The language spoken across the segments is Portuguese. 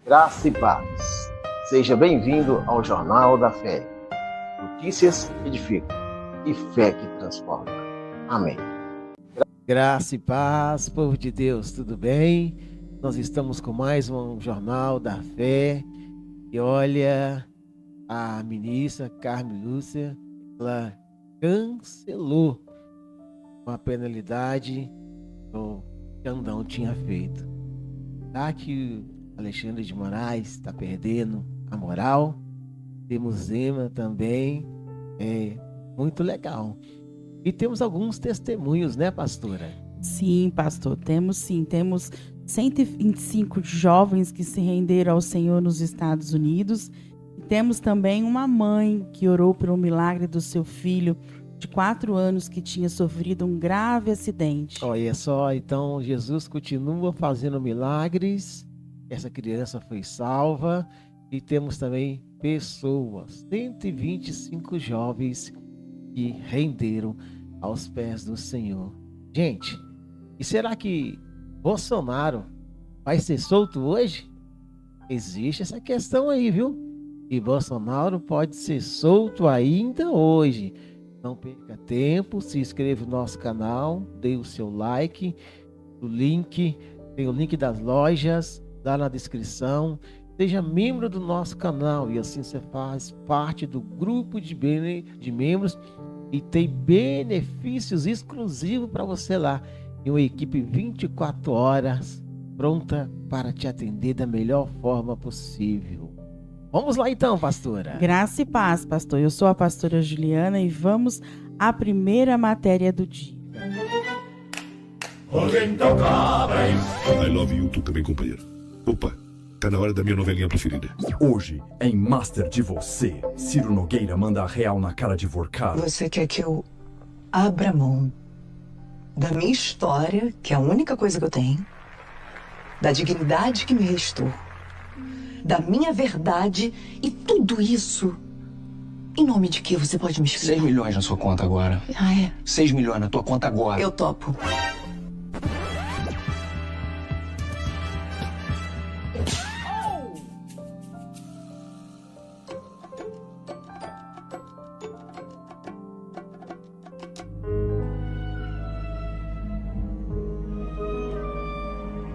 Graça e paz. Seja bem-vindo ao Jornal da Fé. Notícias que edificam e fé que transforma. Amém. Graça e paz, povo de Deus, tudo bem? Nós estamos com mais um Jornal da Fé. E olha, a ministra Carmen Lúcia, ela cancelou uma penalidade que o Xandão tinha feito. Tá que Alexandre de Moraes está perdendo a moral. Temos Zema também, muito legal. E temos alguns testemunhos, né, pastora? Sim, pastor, temos 125 jovens que se renderam ao Senhor nos Estados Unidos. E temos também uma mãe que orou pelo milagre do seu filho de 4 anos que tinha sofrido um grave acidente. Olha só, então Jesus continua fazendo milagres. Essa criança foi salva. E temos também pessoas, 125 jovens que renderam aos pés do Senhor. Gente, e será que Bolsonaro vai ser solto hoje? Existe essa questão aí, viu? E Bolsonaro pode ser solto ainda hoje. Não perca tempo, se inscreva no nosso canal, dê o seu like, tem o link das lojas, dá na descrição. Seja membro do nosso canal e assim você faz parte do grupo de membros e tem benefícios exclusivos para você lá. E uma equipe 24 horas pronta para te atender da melhor forma possível. Vamos lá então, pastora. Graça e paz, pastor. Eu sou a pastora Juliana e vamos à primeira matéria do dia. I love you, tu também, companheiro. Opa, tá na hora da minha novelinha preferida. Hoje, em Master de Você, Ciro Nogueira manda a real na cara de Vorkado. Você quer que eu abra mão da minha história, que é a única coisa que eu tenho, da dignidade que me restou, da minha verdade e tudo isso, em nome de que você pode me explicar? 6 milhões na sua conta agora. Ah, é? 6 milhões na tua conta agora. Eu topo.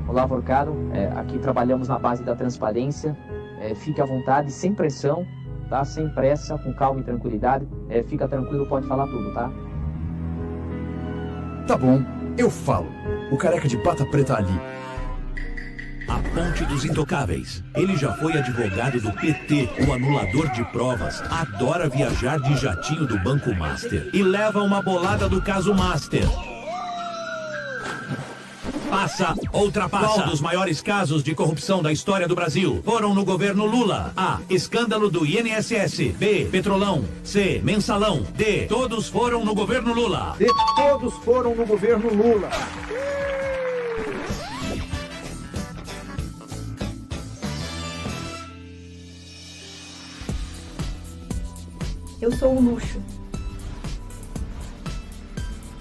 Olá, Vorkado. Aqui trabalhamos na base da transparência. Fique à vontade, sem pressão, tá? Sem pressa, com calma e tranquilidade. Fica tranquilo, pode falar tudo, tá? Tá bom, eu falo. O careca de pata preta ali. A Ponte dos Intocáveis. Ele já foi advogado do PT, o anulador de provas. Adora viajar de jatinho do Banco Master. E leva uma bolada do caso Master. Passa, ultrapassa. Qual dos maiores casos de corrupção da história do Brasil foram no governo Lula? A. Escândalo do INSS. B. Petrolão. C. Mensalão. D. Todos foram no governo Lula. D. Todos foram no governo Lula. Eu sou o luxo.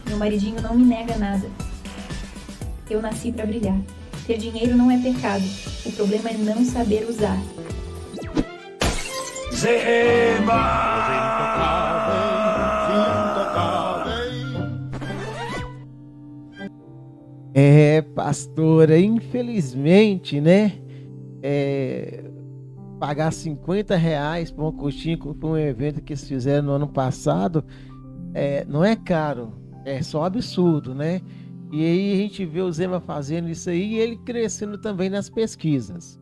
Meu maridinho não me nega nada. Eu nasci para brilhar. Ter dinheiro não é pecado. O problema é não saber usar. Pastora, infelizmente, né? Pagar R$50 por uma coxinha por um evento que eles fizeram no ano passado, não é caro, é só absurdo, né? E aí a gente vê o Zema fazendo isso aí e ele crescendo também nas pesquisas.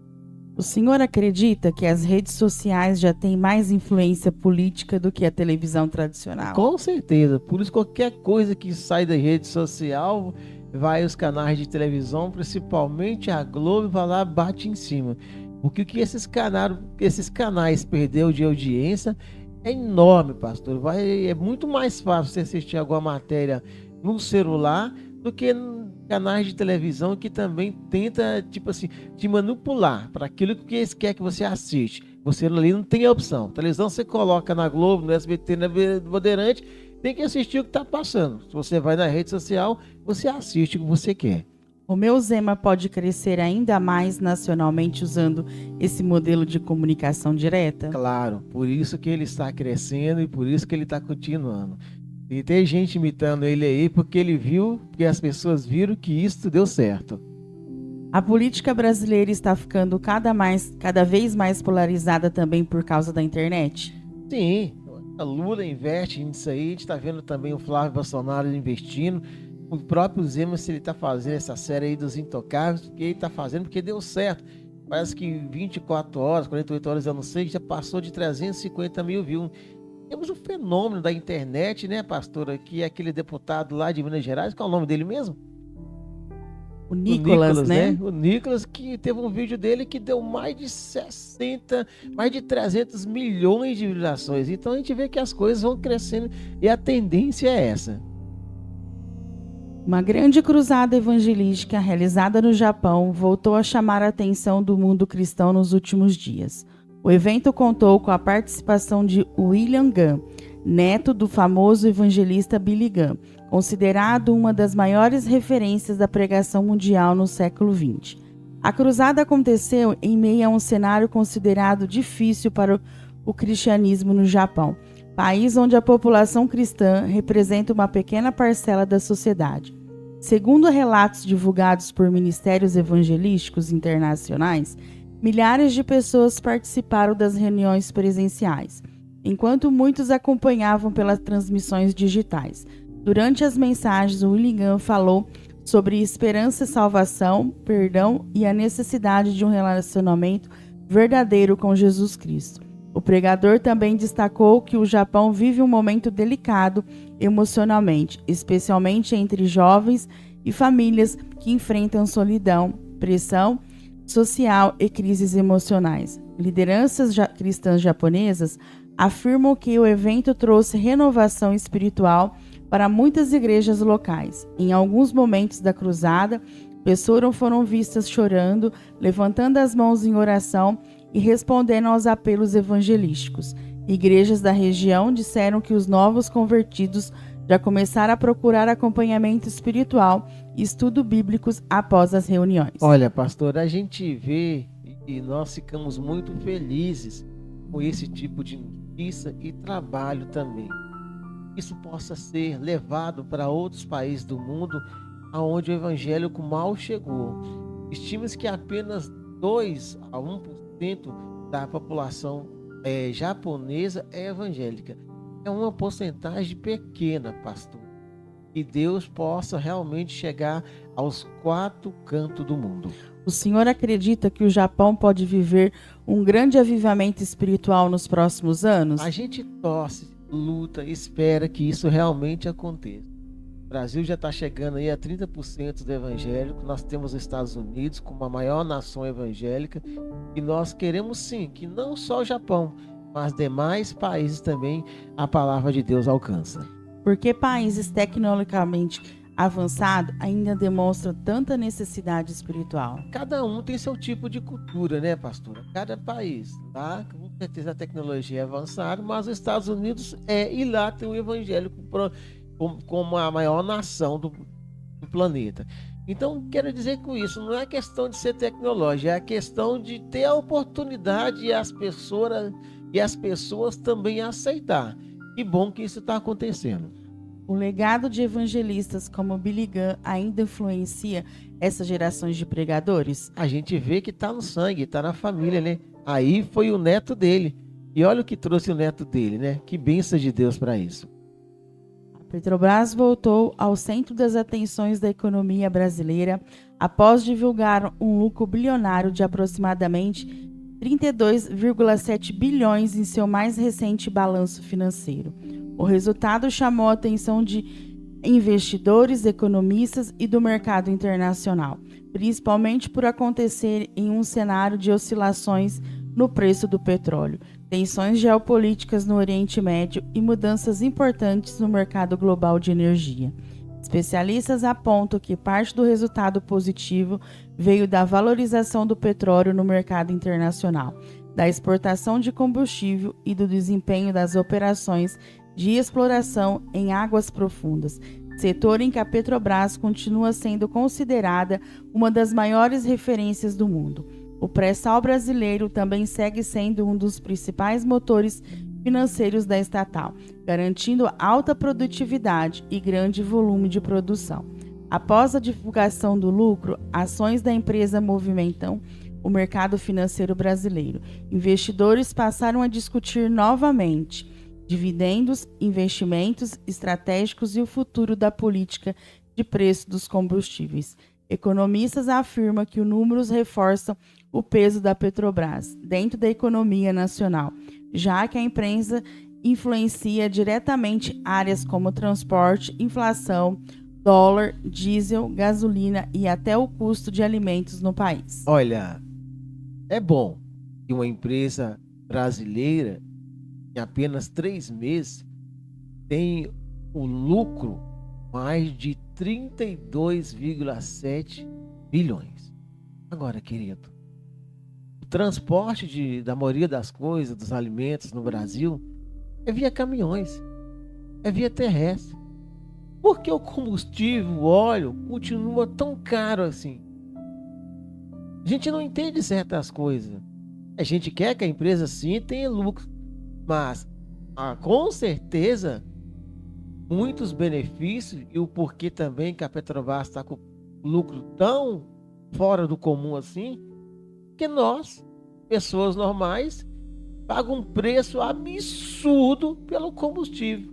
O senhor acredita que as redes sociais já têm mais influência política do que a televisão tradicional? Com certeza. Por isso qualquer coisa que sai da rede social vai aos canais de televisão, principalmente a Globo, vai lá e bate em cima. Porque o que esses canais perdeu de audiência é enorme, pastor. É muito mais fácil você assistir alguma matéria no celular do que canais de televisão que também tenta, tipo assim, te manipular para aquilo que eles querem que você assiste. Você ali não tem opção. Televisão você coloca na Globo, no SBT, na Bandeirante, tem que assistir o que está passando. Se você vai na rede social, você assiste o que você quer. Romeu Zema pode crescer ainda mais nacionalmente usando esse modelo de comunicação direta? Claro, por isso que ele está crescendo e por isso que ele está continuando. E tem gente imitando ele aí porque ele viu, porque as pessoas viram que isso deu certo. A política brasileira está ficando cada vez mais polarizada também por causa da internet? Sim, a Lula investe nisso aí, a gente está vendo também o Flávio Bolsonaro investindo. O próprio Zema, se ele está fazendo essa série aí dos Intocáveis, porque ele está fazendo porque deu certo. Parece que 24 horas, 48 horas, eu não sei, já passou de 350 mil views. Temos um fenômeno da internet, né, pastora, que é aquele deputado lá de Minas Gerais, qual é o nome dele mesmo? O Nicolas, né? O Nicolas, que teve um vídeo dele que deu mais de 300 milhões de visualizações. Então a gente vê que as coisas vão crescendo e a tendência é essa. Uma grande cruzada evangelística realizada no Japão voltou a chamar a atenção do mundo cristão nos últimos dias. O evento contou com a participação de William Gunn, neto do famoso evangelista Billy Graham, considerado uma das maiores referências da pregação mundial no século XX. A cruzada aconteceu em meio a um cenário considerado difícil para o cristianismo no Japão, país onde a população cristã representa uma pequena parcela da sociedade. Segundo relatos divulgados por ministérios evangelísticos internacionais, milhares de pessoas participaram das reuniões presenciais, enquanto muitos acompanhavam pelas transmissões digitais. Durante as mensagens, o William falou sobre esperança, salvação, perdão e a necessidade de um relacionamento verdadeiro com Jesus Cristo. O pregador também destacou que o Japão vive um momento delicado emocionalmente, especialmente entre jovens e famílias que enfrentam solidão, pressão social e crises emocionais. Lideranças cristãs japonesas afirmam que o evento trouxe renovação espiritual para muitas igrejas locais. Em alguns momentos da cruzada, pessoas foram vistas chorando, levantando as mãos em oração e respondendo aos apelos evangelísticos. Igrejas da região disseram que os novos convertidos já começaram a procurar acompanhamento espiritual e estudo bíblicos após as reuniões. Olha, pastor, a gente vê e nós ficamos muito felizes com esse tipo de notícia e trabalho também. Isso possa ser levado para outros países do mundo onde o evangélico mal chegou. Estima-se que apenas 2 a 1% da população japonesa é evangélica. É uma porcentagem pequena, pastor. Que Deus possa realmente chegar aos 4 cantos do mundo. O senhor acredita que o Japão pode viver um grande avivamento espiritual nos próximos anos? A gente torce, luta, espera que isso realmente aconteça. O Brasil já está chegando aí a 30% do evangélico. Nós temos os Estados Unidos como a maior nação evangélica. E nós queremos sim que não só o Japão, mas demais países também a palavra de Deus alcança. Por que países tecnologicamente avançados ainda demonstram tanta necessidade espiritual? Cada um tem seu tipo de cultura, né, pastora? Cada país, tá? Com certeza a tecnologia é avançada, mas os Estados Unidos e lá tem o evangélico como a maior nação do planeta. Então, quero dizer com isso, não é questão de ser tecnológico, é a questão de ter a oportunidade e as pessoas também aceitar. Que bom que isso está acontecendo. O legado de evangelistas como Billy Graham ainda influencia essas gerações de pregadores? A gente vê que está no sangue, está na família, né? Aí foi o neto dele. E olha o que trouxe o neto dele, né? Que bênção de Deus para isso. A Petrobras voltou ao centro das atenções da economia brasileira após divulgar um lucro bilionário de aproximadamente 32,7 bilhões em seu mais recente balanço financeiro. O resultado chamou a atenção de investidores, economistas e do mercado internacional, principalmente por acontecer em um cenário de oscilações no preço do petróleo, tensões geopolíticas no Oriente Médio e mudanças importantes no mercado global de energia. Especialistas apontam que parte do resultado positivo veio da valorização do petróleo no mercado internacional, da exportação de combustível e do desempenho das operações de exploração em águas profundas. setor em que a Petrobras continua sendo considerada uma das maiores referências do mundo. O pré-sal brasileiro também segue sendo um dos principais motores financeiros da estatal, garantindo alta produtividade e grande volume de produção. Após a divulgação do lucro, ações da empresa movimentam o mercado financeiro brasileiro. Investidores passaram a discutir novamente dividendos, investimentos estratégicos e o futuro da política de preço dos combustíveis. Economistas afirmam que os números reforçam o peso da Petrobras dentro da economia nacional, já que a empresa influencia diretamente áreas como transporte, inflação, dólar, diesel, gasolina e até o custo de alimentos no país. Olha, é bom que uma empresa brasileira, em apenas 3 meses, tem um lucro mais de 32,7 bilhões. Agora, querido, o transporte da maioria das coisas, dos alimentos no Brasil, é via caminhões, é via terrestre. Por que o combustível, o óleo, continua tão caro assim? A gente não entende certas coisas. A gente quer que a empresa sim tenha lucro, mas com certeza muitos benefícios e o porquê também que a Petrobras está com lucro tão fora do comum assim, que nós, pessoas normais, pagam um preço absurdo pelo combustível.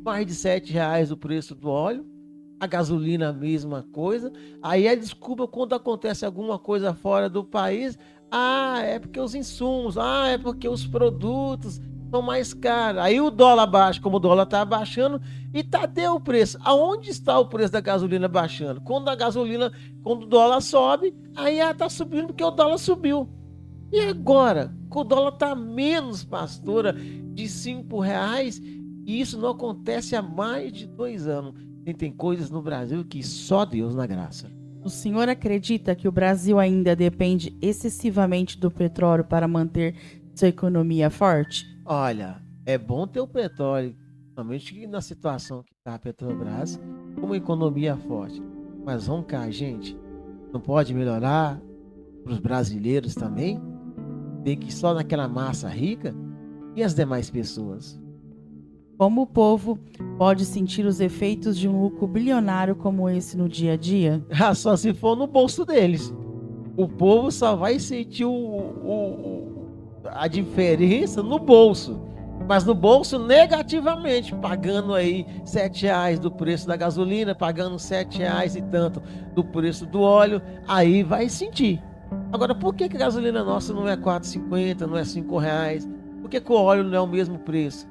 Mais de R$7 o preço do óleo, a gasolina a mesma coisa. Aí a desculpa quando acontece alguma coisa fora do país, é porque os insumos, é porque os produtos são mais caros. Aí o dólar baixa, como o dólar está baixando, e deu o preço. Aonde está o preço da gasolina baixando? Quando o dólar sobe, aí ela está subindo porque o dólar subiu. E agora, o dólar está menos, pastora, de R$5, e isso não acontece há mais de 2 anos. Tem coisas no Brasil que só Deus na graça. O senhor acredita que o Brasil ainda depende excessivamente do petróleo para manter sua economia forte? Olha, é bom ter o petróleo, somente na situação que está a Petrobras, como economia forte. Mas vamos cá, gente, não pode melhorar para os brasileiros também? Tem que ir só naquela massa rica e as demais pessoas. Como o povo pode sentir os efeitos de um lucro bilionário como esse no dia a dia? Só se for no bolso deles. O povo só vai sentir a diferença no bolso. Mas no bolso negativamente, pagando aí R$7 do preço da gasolina, pagando R$7 e tanto do preço do óleo, aí vai sentir. Agora, por que a gasolina nossa não é R$4,50, não é R$5? Por que o óleo não é o mesmo preço?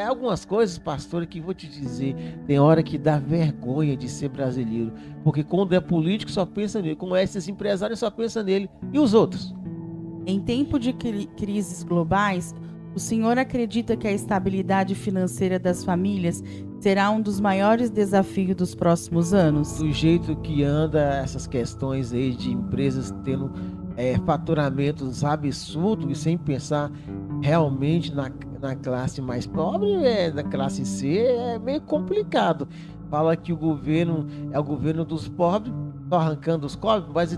Algumas coisas, pastor, que vou te dizer, tem hora que dá vergonha de ser brasileiro, porque quando é político só pensa nele, como esses empresários só pensam nele, e os outros? Em tempo de crises globais, o senhor acredita que a estabilidade financeira das famílias será um dos maiores desafios dos próximos anos? Do jeito que anda essas questões aí de empresas tendo faturamentos absurdos e sem pensar realmente na classe mais pobre, na classe C, é meio complicado. Fala que o governo é o governo dos pobres, só arrancando os pobres, mais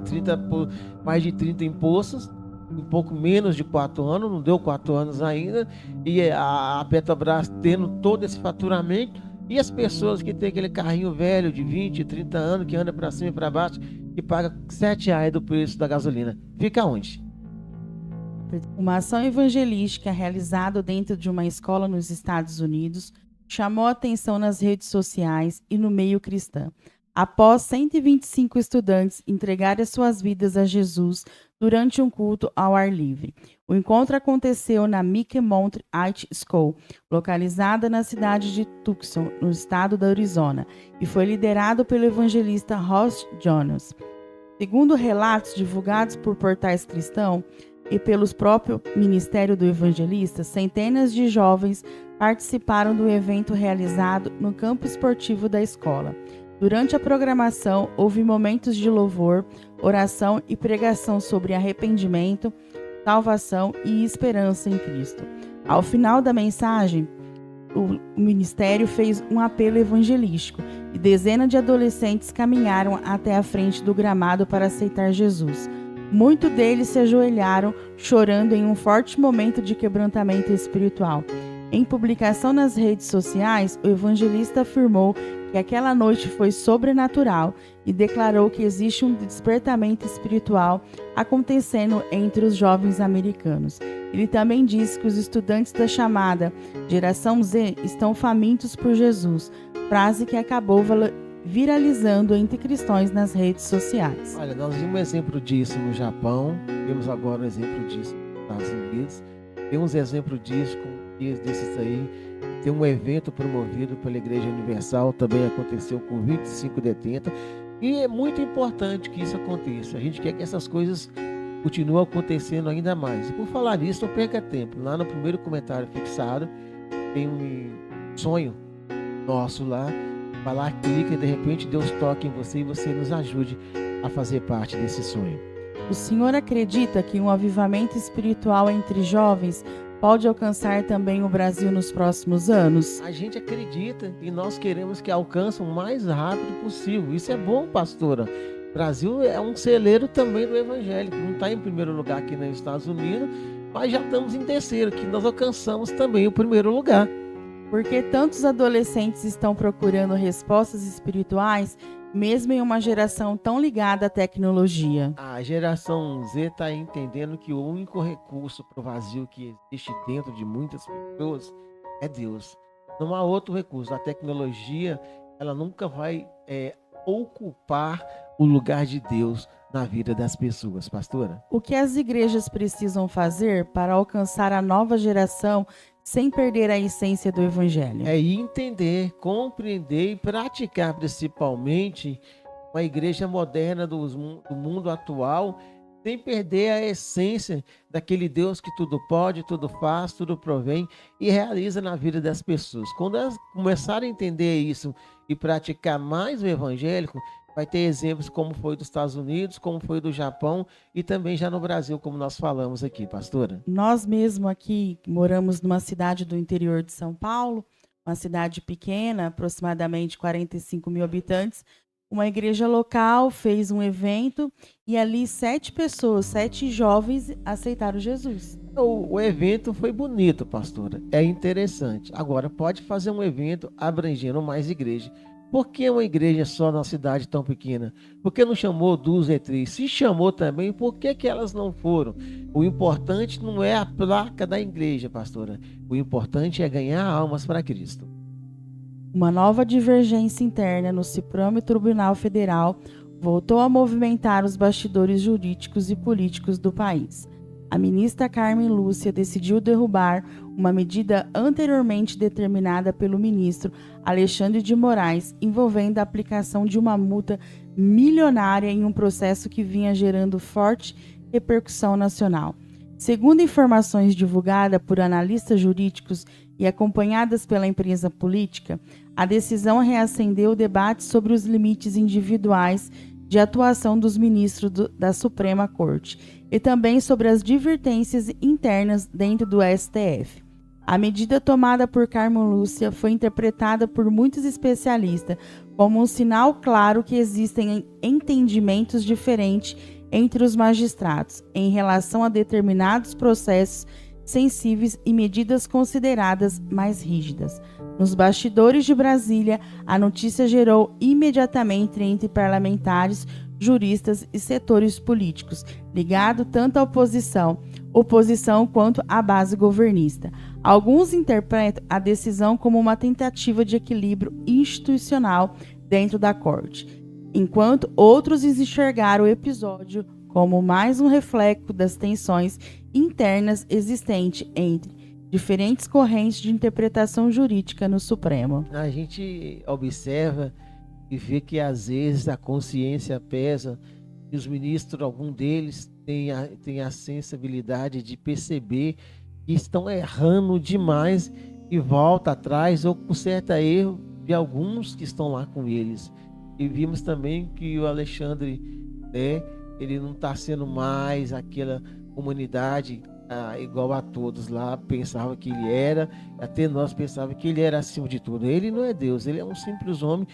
de 30 impostos, um pouco menos de 4 anos, não deu 4 anos ainda, e a Petrobras tendo todo esse faturamento, e as pessoas que tem aquele carrinho velho de 20, 30 anos, que anda para cima e para baixo, que paga R$7 do preço da gasolina. Fica onde? Uma ação evangelística realizada dentro de uma escola nos Estados Unidos chamou a atenção nas redes sociais e no meio cristão. Após 125 estudantes entregarem suas vidas a Jesus durante um culto ao ar livre. O encontro aconteceu na Mickey Mount High School, localizada na cidade de Tucson, no estado da Arizona, e foi liderado pelo evangelista Ross Jones. Segundo relatos divulgados por portais cristãos e pelos próprios Ministério do Evangelista, centenas de jovens participaram do evento realizado no campo esportivo da escola. Durante a programação, houve momentos de louvor, oração e pregação sobre arrependimento, salvação e esperança em Cristo. Ao final da mensagem, o ministério fez um apelo evangelístico e dezenas de adolescentes caminharam até a frente do gramado para aceitar Jesus. Muitos deles se ajoelharam, chorando em um forte momento de quebrantamento espiritual. Em publicação nas redes sociais, o evangelista afirmou que aquela noite foi sobrenatural e declarou que existe um despertamento espiritual acontecendo entre os jovens americanos. Ele também disse que os estudantes da chamada Geração Z estão famintos por Jesus, frase que acabou viralizando entre cristãos nas redes sociais. Olha, nós vimos um exemplo disso no Japão, vemos agora um exemplo disso nos Estados Unidos, temos exemplo disso com dias desses aí. Tem um evento promovido pela Igreja Universal, também aconteceu com 2570, e é muito importante que isso aconteça. A gente quer que essas coisas continuem acontecendo ainda mais. E por falar nisso, não perca tempo. Lá no primeiro comentário fixado, tem um sonho nosso lá. Vai lá, clica e de repente Deus toque em você e você nos ajude a fazer parte desse sonho. O senhor acredita que um avivamento espiritual entre jovens pode alcançar também o Brasil nos próximos anos? A gente acredita e nós queremos que alcance o mais rápido possível. Isso é bom, pastora. O Brasil é um celeiro também do Evangelho. Não está em primeiro lugar aqui nos Estados Unidos, mas já estamos em terceiro, que nós alcançamos também o primeiro lugar. Porque tantos adolescentes estão procurando respostas espirituais, mesmo em uma geração tão ligada à tecnologia? A geração Z está entendendo que o único recurso para o vazio que existe dentro de muitas pessoas é Deus. Não há outro recurso. A tecnologia, ela nunca vai ocupar o lugar de Deus na vida das pessoas, pastora. O que as igrejas precisam fazer para alcançar a nova geração sem perder a essência do Evangelho? É entender, compreender e praticar, principalmente, uma igreja moderna do mundo atual, sem perder a essência daquele Deus que tudo pode, tudo faz, tudo provém e realiza na vida das pessoas. Quando elas começarem a entender isso e praticar mais o evangélico, vai ter exemplos como foi dos Estados Unidos, como foi do Japão e também já no Brasil, como nós falamos aqui, pastora. Nós mesmo aqui moramos numa cidade do interior de São Paulo, uma cidade pequena, aproximadamente 45 mil habitantes. Uma igreja local fez um evento e ali 7 jovens aceitaram Jesus. O evento foi bonito, pastora, é interessante. Agora, pode fazer um evento abrangendo mais igrejas. Por que uma igreja só na cidade tão pequena? Por que não chamou 2 ou 3? Se chamou também, por que elas não foram? O importante não é a placa da igreja, pastora. O importante é ganhar almas para Cristo. Uma nova divergência interna no Supremo Tribunal Federal voltou a movimentar os bastidores jurídicos e políticos do país. A ministra Carmen Lúcia decidiu derrubar uma medida anteriormente determinada pelo ministro Alexandre de Moraes, envolvendo a aplicação de uma multa milionária em um processo que vinha gerando forte repercussão nacional. Segundo informações divulgadas por analistas jurídicos e acompanhadas pela imprensa política, a decisão reacendeu o debate sobre os limites individuais de atuação dos ministros da Suprema Corte e também sobre as divergências internas dentro do STF. A medida tomada por Carmen Lúcia foi interpretada por muitos especialistas como um sinal claro que existem entendimentos diferentes entre os magistrados em relação a determinados processos sensíveis e medidas consideradas mais rígidas. Nos bastidores de Brasília, a notícia gerou imediatamente entre parlamentares, juristas e setores políticos, ligado tanto à oposição quanto à base governista. Alguns interpretam a decisão como uma tentativa de equilíbrio institucional dentro da corte, enquanto outros enxergaram o episódio como mais um reflexo das tensões internas existentes entre diferentes correntes de interpretação jurídica no Supremo. A gente observa e vê que às vezes a consciência pesa e os ministros, algum deles, têm a sensibilidade de perceber que estão errando demais e volta atrás ou conserta erro de alguns que estão lá com eles. E vimos também que o Alexandre, ele não está sendo mais aquela comunidade igual a todos lá, pensava que ele era, até nós pensávamos que ele era acima de tudo. Ele não é Deus, ele é um simples homem,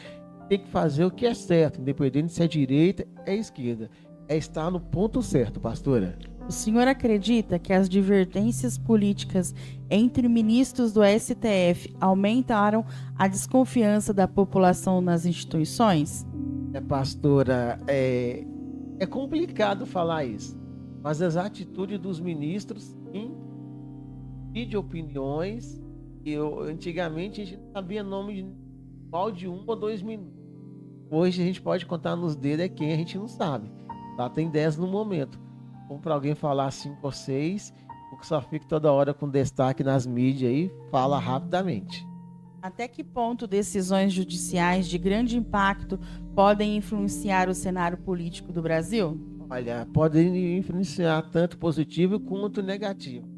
tem que fazer o que é certo, independente se é direita ou esquerda. É estar no ponto certo, pastora. O senhor acredita que as divergências políticas entre ministros do STF aumentaram a desconfiança da população nas instituições? Pastora, é complicado falar isso, mas as atitudes dos ministros de opiniões, antigamente a gente não sabia nome de qual de 1 ou 2 minutos. Hoje a gente pode contar nos dedos quem a gente não sabe. Lá tem 10 no momento. Como para alguém falar 5 ou 6, porque só fica toda hora com destaque nas mídias aí, fala rapidamente. Até que ponto decisões judiciais de grande impacto podem influenciar o cenário político do Brasil? Olha, podem influenciar tanto positivo quanto negativo.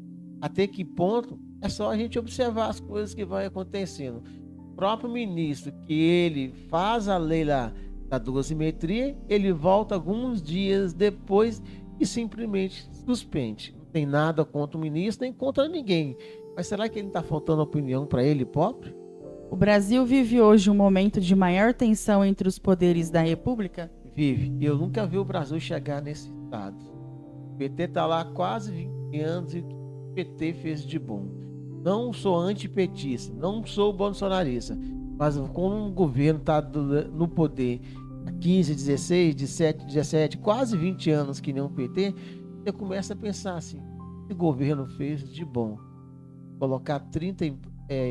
Até que ponto? É só a gente observar as coisas que vão acontecendo. O próprio ministro, que ele faz a lei lá da dosimetria, ele volta alguns dias depois e simplesmente suspende. Não tem nada contra o ministro, nem contra ninguém. Mas será que ele está faltando opinião para ele próprio? O Brasil vive hoje um momento de maior tensão entre os poderes da República? Vive. Eu nunca vi o Brasil chegar nesse estado. O PT está lá há quase 20 anos e o que o PT fez de bom. Não sou antipetista, não sou bolsonarista, mas como o governo está no poder há 15, 16, 17, quase 20 anos que nem o PT, você começa a pensar assim, o que o governo fez de bom? Colocar 30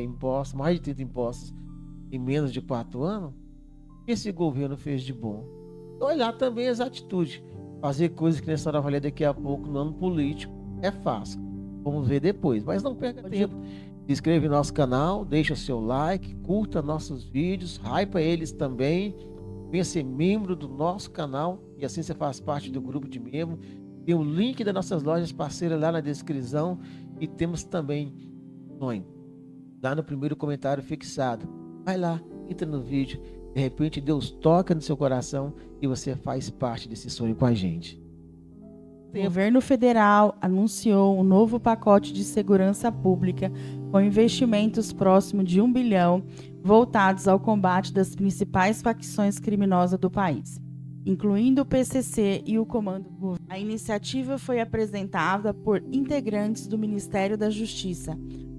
impostos, mais de 30 impostos em menos de 4 anos, o que esse governo fez de bom? Olhar também as atitudes, fazer coisas que a senhora vai ler daqui a pouco no ano político, é fácil. Vamos ver depois, mas não perca tempo. Se inscreva no nosso canal, deixa o seu like, curta nossos vídeos, hypa eles também. Venha ser membro do nosso canal e assim você faz parte do grupo de membros. Tem o link das nossas lojas parceiras lá na descrição e temos também lá no primeiro comentário fixado. Vai lá, entra no vídeo, de repente Deus toca no seu coração e você faz parte desse sonho com a gente. O governo federal anunciou um novo pacote de segurança pública com investimentos próximos de 1 bilhão voltados ao combate das principais facções criminosas do país, incluindo o PCC e o Comando Governo. A iniciativa foi apresentada por integrantes do Ministério da Justiça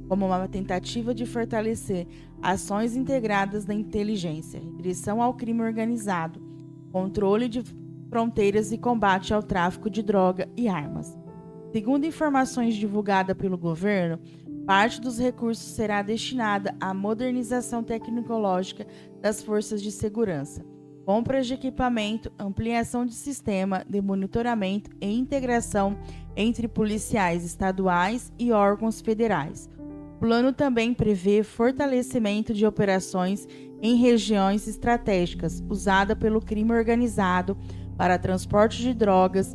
como uma tentativa de fortalecer ações integradas da inteligência, repressão ao crime organizado, controle de fronteiras e combate ao tráfico de droga e armas. Segundo informações divulgadas pelo governo, parte dos recursos será destinada à modernização tecnológica das forças de segurança, compras de equipamento, ampliação de sistema de monitoramento e integração entre policiais estaduais e órgãos federais. O plano também prevê fortalecimento de operações em regiões estratégicas usadas pelo crime organizado para transporte de drogas,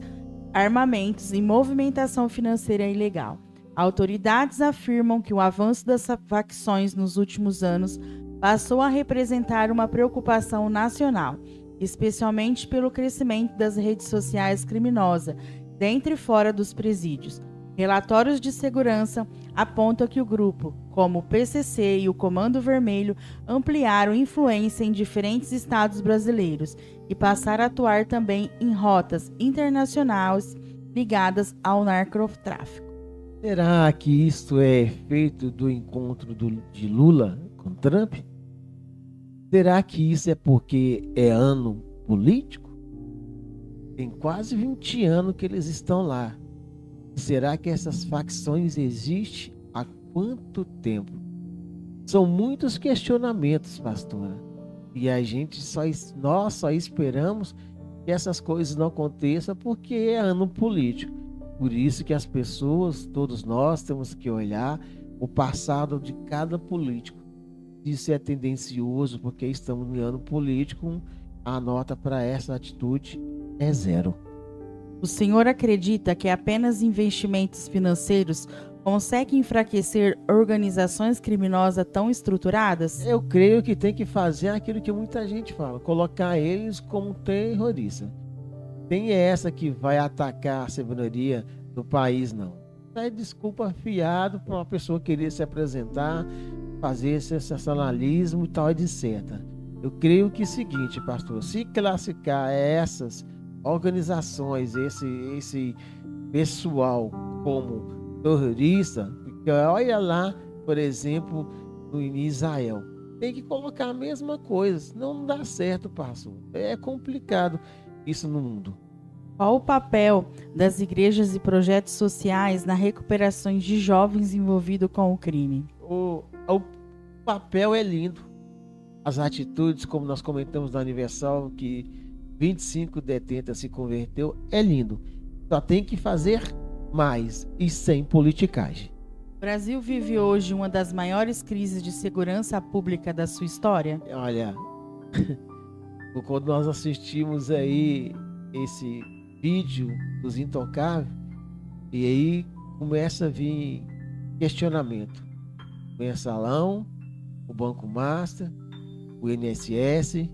armamentos e movimentação financeira ilegal. Autoridades afirmam que o avanço das facções nos últimos anos passou a representar uma preocupação nacional, especialmente pelo crescimento das redes sociais criminosas, dentro e fora dos presídios. Relatórios de segurança apontam que o grupo, como o PCC e o Comando Vermelho, ampliaram influência em diferentes estados brasileiros e passaram a atuar também em rotas internacionais ligadas ao narcotráfico. Será que isso é efeito do encontro de Lula com Trump? Será que isso é porque é ano político? Tem quase 20 anos que eles estão lá. Será que essas facções existem há quanto tempo? São muitos questionamentos, pastora. E nós só esperamos que essas coisas não aconteçam porque é ano político. Por isso que as pessoas, todos nós, temos que olhar o passado de cada político. Isso é tendencioso porque estamos no ano político. A nota para essa atitude é 0. O senhor acredita que apenas investimentos financeiros conseguem enfraquecer organizações criminosas tão estruturadas? Eu creio que tem que fazer aquilo que muita gente fala, colocar eles como terroristas. Tem essa que vai atacar a soberania do país, não. é desculpa fiado para uma pessoa querer se apresentar, fazer sensacionalismo e tal, etc. Eu creio que é o seguinte, pastor, se classificar essas organizações, esse pessoal como terrorista, porque olha lá, por exemplo, no Israel, tem que colocar a mesma coisa, senão não dá certo, pastor. É complicado isso no mundo. Qual o papel das igrejas e projetos sociais na recuperação de jovens envolvidos com o crime? O papel é lindo. As atitudes, como nós comentamos no aniversário, que 25 detentas se converteu, é lindo. Só tem que fazer mais e sem politicagem. O Brasil vive hoje uma das maiores crises de segurança pública da sua história? Olha, quando nós assistimos aí esse vídeo dos intocáveis, e aí começa a vir questionamento. O Mensalão, o Banco Master, o INSS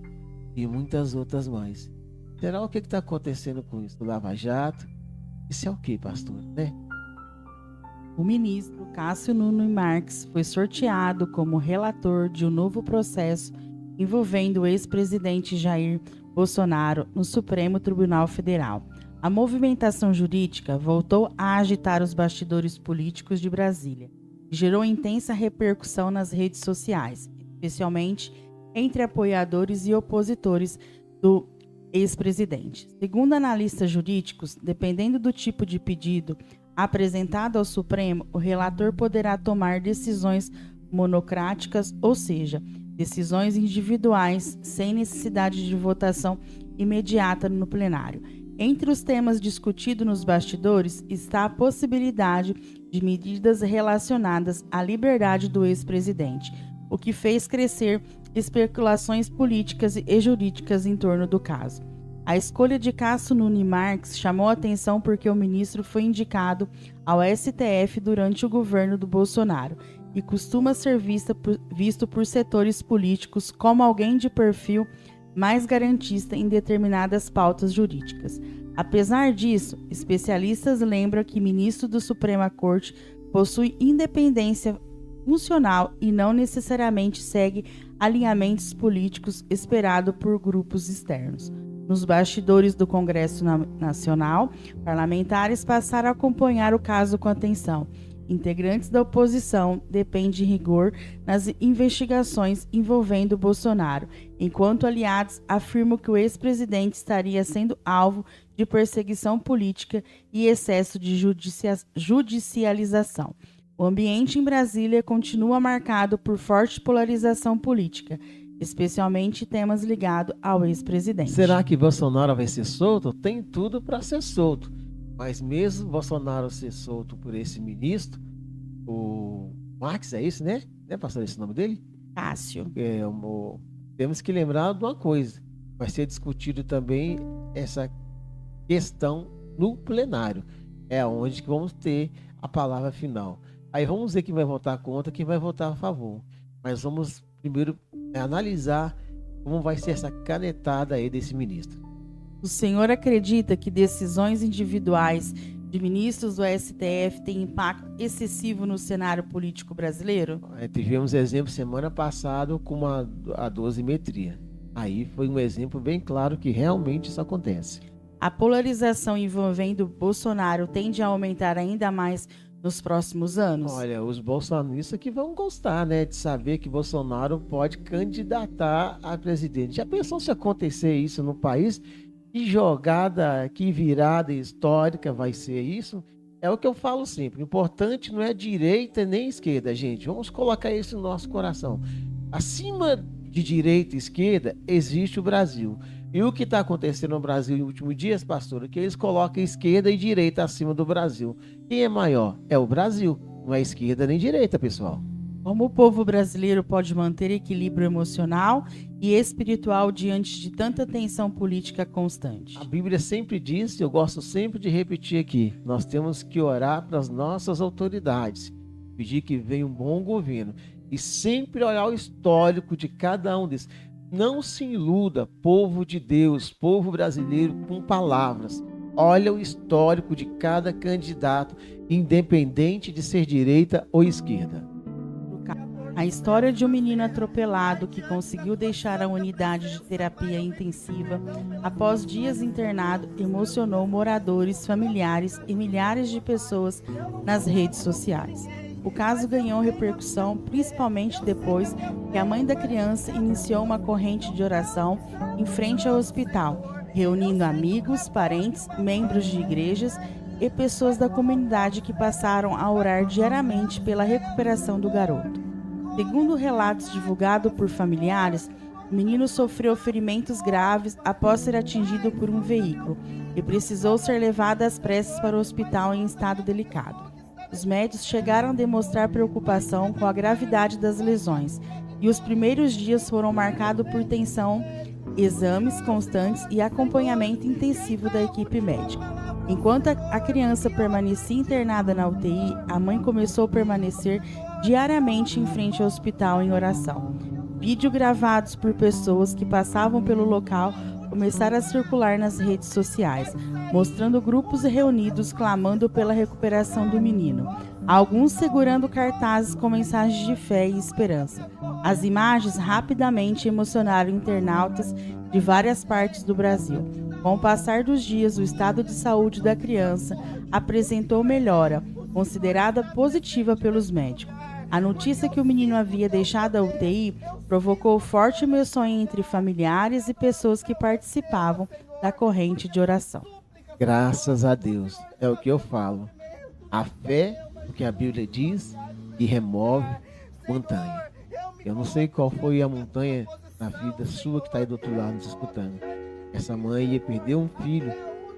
e muitas outras mais. Será o que está acontecendo com isso? O Lava Jato? Isso é o que, pastor, né? O ministro Cássio Nunes Marques foi sorteado como relator de um novo processo envolvendo o ex-presidente Jair Bolsonaro no Supremo Tribunal Federal. A movimentação jurídica voltou a agitar os bastidores políticos de Brasília e gerou intensa repercussão nas redes sociais, especialmente entre apoiadores e opositores do ex-presidente. Segundo analistas jurídicos, dependendo do tipo de pedido apresentado ao Supremo, o relator poderá tomar decisões monocráticas, ou seja, decisões individuais sem necessidade de votação imediata no plenário. Entre os temas discutidos nos bastidores está a possibilidade de medidas relacionadas à liberdade do ex-presidente, o que fez crescer especulações políticas e jurídicas em torno do caso. A escolha de Cássio Nunes Marques chamou a atenção porque o ministro foi indicado ao STF durante o governo do Bolsonaro e costuma ser visto por setores políticos como alguém de perfil mais garantista em determinadas pautas jurídicas. Apesar disso, especialistas lembram que o ministro da Suprema Corte possui independência funcional e não necessariamente segue alinhamentos políticos esperados por grupos externos. Nos bastidores do Congresso Nacional, parlamentares passaram a acompanhar o caso com atenção. Integrantes da oposição dependem de rigor nas investigações envolvendo Bolsonaro, enquanto aliados afirmam que o ex-presidente estaria sendo alvo de perseguição política e excesso de judicialização. O ambiente em Brasília continua marcado por forte polarização política, especialmente temas ligados ao ex-presidente. Será que Bolsonaro vai ser solto? Tem tudo para ser solto. Mas mesmo Bolsonaro ser solto por esse ministro, o Marques, é isso, né? Né, pastor, esse nome dele? Cássio. Temos que lembrar de uma coisa. Vai ser discutido também essa questão no plenário. É onde que vamos ter a palavra final. Aí vamos ver quem vai votar contra, quem vai votar a favor. Mas vamos primeiro analisar como vai ser essa canetada aí desse ministro. O senhor acredita que decisões individuais de ministros do STF têm impacto excessivo no cenário político brasileiro? Tivemos exemplo semana passada com a dosimetria. Aí foi um exemplo bem claro que realmente isso acontece. A polarização envolvendo Bolsonaro tende a aumentar ainda mais nos próximos anos? Olha, os bolsonaristas que vão gostar, né, de saber que Bolsonaro pode candidatar a presidente. Já pensou se acontecer isso no país? Que jogada, que virada histórica vai ser isso? É o que eu falo sempre. O importante não é direita nem esquerda, gente. Vamos colocar isso no nosso coração. Acima de direita e esquerda existe o Brasil. E o que está acontecendo no Brasil nos últimos dias, pastor, é que eles colocam esquerda e direita acima do Brasil. Quem é maior? É o Brasil. Não é esquerda nem direita, pessoal. Como o povo brasileiro pode manter equilíbrio emocional e espiritual diante de tanta tensão política constante? A Bíblia sempre diz, e eu gosto sempre de repetir aqui, nós temos que orar para as nossas autoridades, pedir que venha um bom governo e sempre olhar o histórico de cada um desses. Não se iluda, povo de Deus, povo brasileiro, com palavras. Olha o histórico de cada candidato, independente de ser direita ou esquerda. A história de um menino atropelado que conseguiu deixar a unidade de terapia intensiva após dias internado emocionou moradores, familiares e milhares de pessoas nas redes sociais. O caso ganhou repercussão principalmente depois que a mãe da criança iniciou uma corrente de oração em frente ao hospital, reunindo amigos, parentes, membros de igrejas e pessoas da comunidade que passaram a orar diariamente pela recuperação do garoto. Segundo relatos divulgados por familiares, o menino sofreu ferimentos graves após ser atingido por um veículo e precisou ser levado às pressas para o hospital em estado delicado. Os médicos chegaram a demonstrar preocupação com a gravidade das lesões e os primeiros dias foram marcados por tensão, exames constantes e acompanhamento intensivo da equipe médica. Enquanto a criança permanecia internada na UTI, a mãe começou a permanecer diariamente em frente ao hospital em oração. Vídeos gravados por pessoas que passavam pelo local começaram a circular nas redes sociais, mostrando grupos reunidos clamando pela recuperação do menino, alguns segurando cartazes com mensagens de fé e esperança. As imagens rapidamente emocionaram internautas de várias partes do Brasil. Com o passar dos dias, o estado de saúde da criança apresentou melhora, considerada positiva pelos médicos. A notícia que o menino havia deixado a UTI provocou forte emoção entre familiares e pessoas que participavam da corrente de oração. Graças a Deus, é o que eu falo. A fé, o que a Bíblia diz, que remove montanha. Eu não sei qual foi a montanha na vida sua que está aí do outro lado nos escutando. Essa mãe ia perder um filho.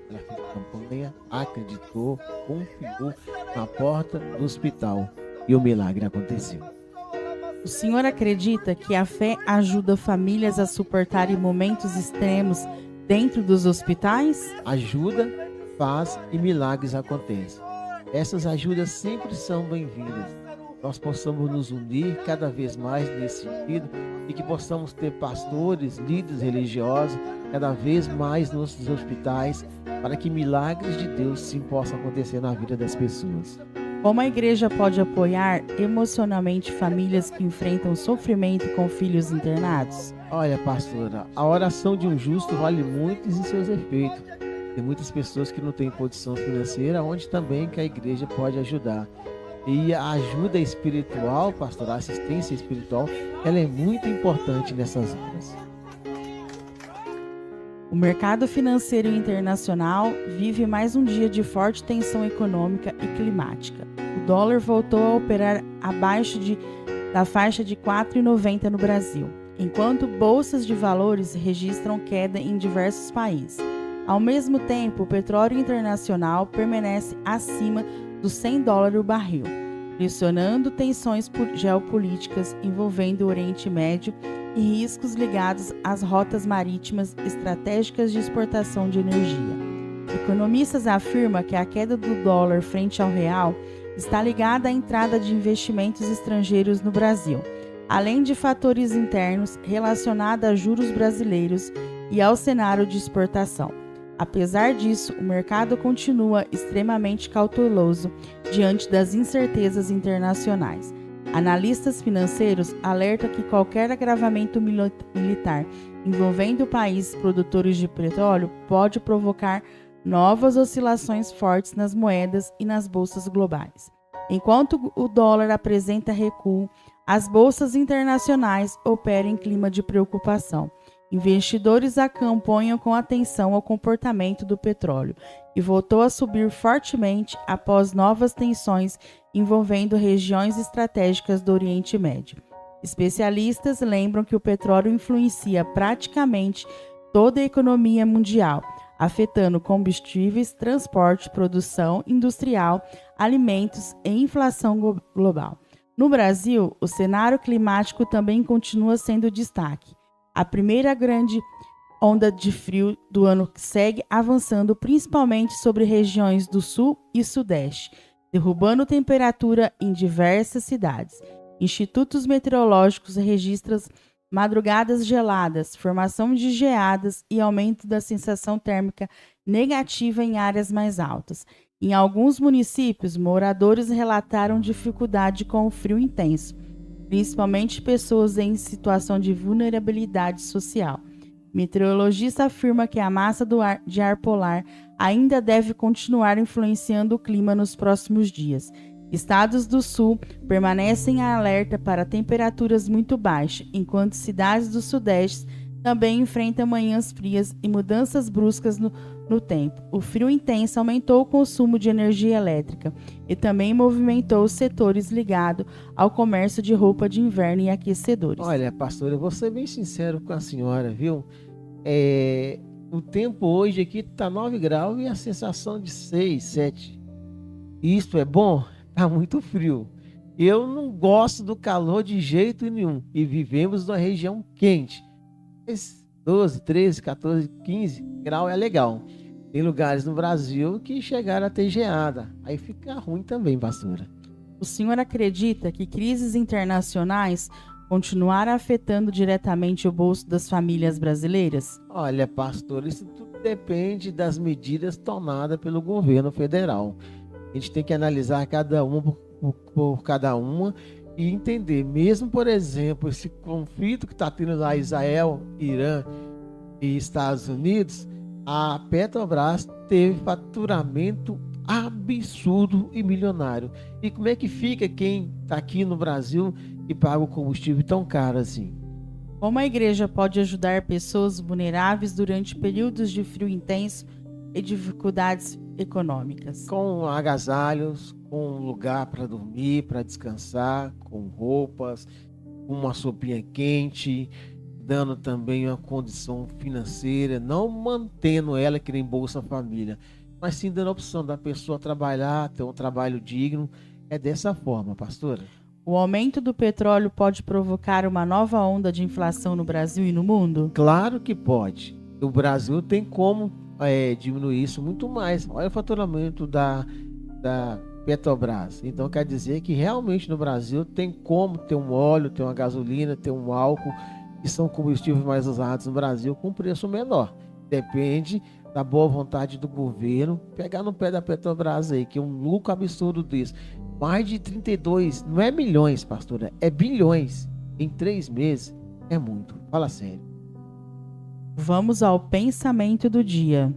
Ela fez campanha, acreditou, confiou na porta do hospital. E o milagre aconteceu. O senhor acredita que a fé ajuda famílias a suportarem momentos extremos dentro dos hospitais? Ajuda, faz e milagres acontecem. Essas ajudas sempre são bem-vindas. Nós possamos nos unir cada vez mais nesse sentido e que possamos ter pastores, líderes religiosos cada vez mais nos hospitais para que milagres de Deus sim possam acontecer na vida das pessoas. Como a igreja pode apoiar emocionalmente famílias que enfrentam sofrimento com filhos internados? Olha, pastora, a oração de um justo vale muito em seus efeitos. Tem muitas pessoas que não têm condição financeira, onde também que a igreja pode ajudar. E a ajuda espiritual, pastor, a assistência espiritual, ela é muito importante nessas horas. O mercado financeiro internacional vive mais um dia de forte tensão econômica e climática. O dólar voltou a operar abaixo da faixa de R$ 4,90 no Brasil, enquanto bolsas de valores registram queda em diversos países. Ao mesmo tempo, o petróleo internacional permanece acima dos $100 o barril, pressionando tensões geopolíticas envolvendo o Oriente Médio e riscos ligados às rotas marítimas estratégicas de exportação de energia. Economistas afirmam que a queda do dólar frente ao real está ligada à entrada de investimentos estrangeiros no Brasil, além de fatores internos relacionados a juros brasileiros e ao cenário de exportação. Apesar disso, o mercado continua extremamente cauteloso diante das incertezas internacionais. Analistas financeiros alertam que qualquer agravamento militar envolvendo países produtores de petróleo pode provocar novas oscilações fortes nas moedas e nas bolsas globais. Enquanto o dólar apresenta recuo, as bolsas internacionais operam em clima de preocupação. Investidores acompanham com atenção o comportamento do petróleo e voltou a subir fortemente após novas tensões envolvendo regiões estratégicas do Oriente Médio. Especialistas lembram que o petróleo influencia praticamente toda a economia mundial, afetando combustíveis, transporte, produção industrial, alimentos e inflação global. No Brasil, o cenário climático também continua sendo destaque. A primeira grande onda de frio do ano segue avançando principalmente sobre regiões do sul e sudeste, derrubando temperatura em diversas cidades. Institutos meteorológicos registram madrugadas geladas, formação de geadas e aumento da sensação térmica negativa em áreas mais altas. Em alguns municípios, moradores relataram dificuldade com o frio intenso, principalmente pessoas em situação de vulnerabilidade social. Meteorologista afirma que a massa de ar polar ainda deve continuar influenciando o clima nos próximos dias. Estados do sul permanecem em alerta para temperaturas muito baixas, enquanto cidades do sudeste também enfrentam manhãs frias e mudanças bruscas no tempo. O frio intenso aumentou o consumo de energia elétrica e também movimentou os setores ligados ao comércio de roupa de inverno e aquecedores. Olha, pastora, eu vou ser bem sincero com a senhora, viu? O tempo hoje aqui está 9 graus e a sensação de 6, 7. Isto é bom? Está muito frio. Eu não gosto do calor de jeito nenhum e vivemos numa região quente. 12, 13, 14, 15 graus é legal. Tem lugares no Brasil que chegaram a ter geada. Aí fica ruim também, pastora. O senhor acredita que crises internacionais continuaram afetando diretamente o bolso das famílias brasileiras? Olha, pastor, isso tudo depende das medidas tomadas pelo governo federal. A gente tem que analisar cada uma por cada uma e entender, mesmo, por exemplo, esse conflito que está tendo lá Israel, Irã e Estados Unidos, a Petrobras teve faturamento absurdo e milionário. E como é que fica quem está aqui no Brasil e paga o combustível tão caro assim? Como a igreja pode ajudar pessoas vulneráveis durante períodos de frio intenso e dificuldades econômicas? Com agasalhos, com lugar para dormir, para descansar, com roupas, uma sopinha quente, dando também uma condição financeira, não mantendo ela que nem Bolsa Família, mas sim dando a opção da pessoa trabalhar, ter um trabalho digno. É dessa forma, pastora. O aumento do petróleo pode provocar uma nova onda de inflação no Brasil e no mundo? Claro que pode. O Brasil tem como diminuir isso muito mais. Olha o faturamento da Petrobras. Então quer dizer que realmente no Brasil tem como ter um óleo, ter uma gasolina, ter um álcool, que são combustíveis mais usados no Brasil com preço menor. Depende da boa vontade do governo pegar no pé da Petrobras aí, que é um lucro absurdo desse. Mais de 32, não é milhões, pastora, é bilhões. Em 3 meses é muito. Fala sério. Vamos ao pensamento do dia.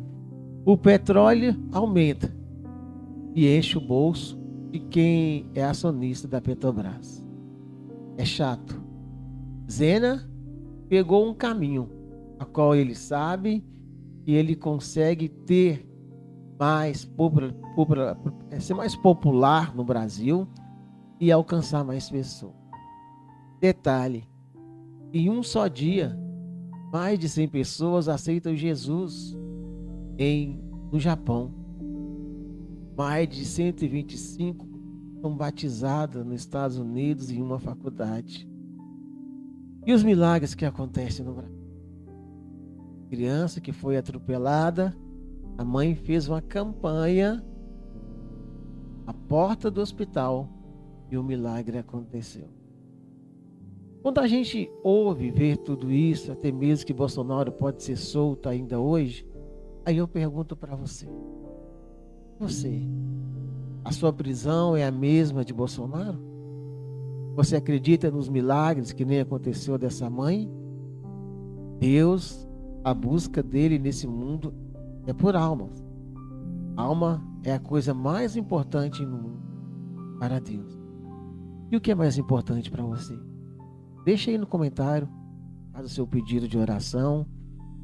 O petróleo aumenta e enche o bolso de quem é acionista da Petrobras. É chato. Zena pegou um caminho a qual ele sabe que ele consegue ter ser mais popular no Brasil e alcançar mais pessoas. Detalhe, em um só dia, mais de 100 pessoas aceitam Jesus no Japão. Mais de 125 são batizadas nos Estados Unidos em uma faculdade. E os milagres que acontecem no Brasil? Criança que foi atropelada, a mãe fez uma campanha à porta do hospital e o milagre aconteceu. Quando a gente ouve ver tudo isso, até mesmo que Bolsonaro pode ser solto ainda hoje, aí eu pergunto para você, a sua prisão é a mesma de Bolsonaro? Você acredita nos milagres que nem aconteceu dessa mãe? Deus, a busca dele nesse mundo é por almas. Alma é a coisa mais importante no mundo para Deus. E o que é mais importante para você? Deixa aí no comentário, faz o seu pedido de oração.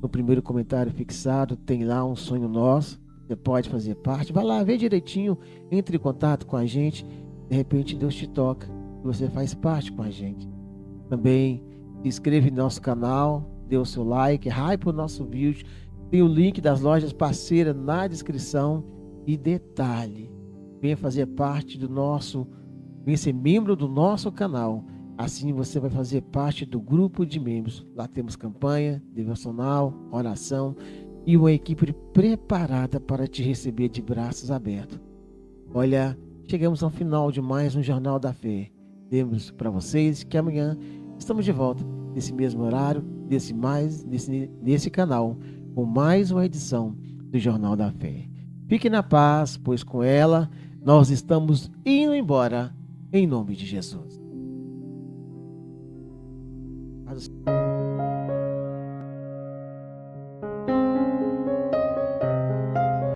No primeiro comentário fixado tem lá um sonho nosso. Você pode fazer parte. Vai lá, vê direitinho, entre em contato com a gente. De repente Deus te toca e você faz parte com a gente. Também se inscreve no nosso canal, dê o seu like, hype o nosso vídeo. Tem o link das lojas parceiras na descrição. E detalhe, venha fazer parte venha ser membro do nosso canal. Assim você vai fazer parte do grupo de membros. Lá temos campanha, devocional, oração e uma equipe preparada para te receber de braços abertos. Olha, chegamos ao final de mais um Jornal da Fé. Demos para vocês que amanhã estamos de volta, nesse mesmo horário, nesse canal, com mais uma edição do Jornal da Fé. Fique na paz, pois com ela nós estamos indo embora, em nome de Jesus.